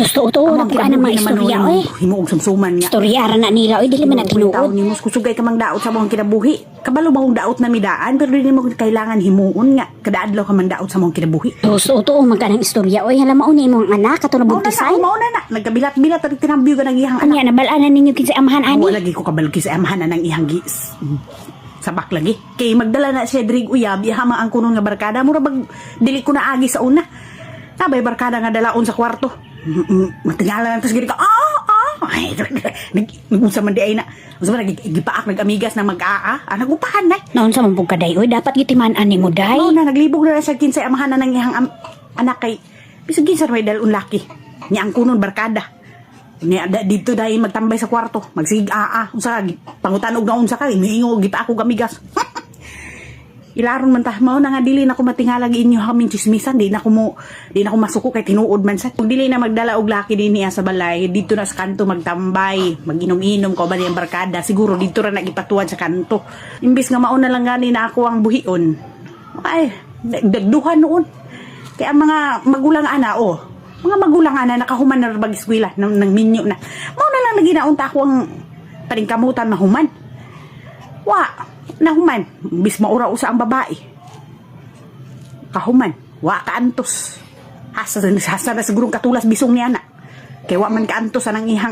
Susto to, napuan ang mga istorya oy. Himuog sumsuman nga. Istorya ra na nila oy, dili man nagtinuod. Ni mo kusugay ka mang daot sa mong kinabuhi. Kabalo ba kung daot na midaan pero dili mo kailangan himuon nga. Kadaadlaw ka man daot sa mong kinabuhi. Susto to, magkanang istorya oy, hala mao ni imong anak katong nabuntisan. Mauna na. Nagkabilat-bilat at tinambyo ka ng ihang anak. Anya nabal-anan ninyo kinsa amahan ani. Wala lagi ko kabalki sa amahan na ng ihang gis. Sabak lagi. Kay magdala na siya drig uyab, ihama ang kunon nga barkada. Mura bag dili ko na agi sa una. Sabay barkada nga dalaon sa kwarto. Matingala lang tas gid ka. Ay, nag-unsa man di ay na. Unsa man nagipaak nag-amigas na mag-aa. Nagupahan na. Noon sa mong pagkaday oy, dapat gitiman-an nimo day. Oo na, naglibog na sa kinsay amahan na ng ihang anak kay bisag kinsa may dalon laki. Ni ang kunon barkada. Ni dito dai magtambay sa kwarto, magsig unsa pangutanog na unsa ka, miingo gipa ako gamigas. Ilaron man ta mao na nga dili na ko matingalag inyo hamin chismisan, di na ko masuko kay tinuod man sa. Kung dili na magdala og laki dinhi sa balay, dito na sa kanto magtambay, maginom-inom ko ba niyang barkada, siguro dito ra nagipatuan sa kanto. Imbis nga mao na lang gani na ako ang buhion. Ay, dagduhan noon. Kaya ang mga magulang mga magulang ana nakahuman na bag eskwela ng minyo na. Mao na lang naginaunta ko ang paningkamutan mahuman. Nahuman, bis maura usa ang babae. Kahuman, kaantos. Hasa na sigurong katulas bisong niya na. Kaya man kaantos anang ihang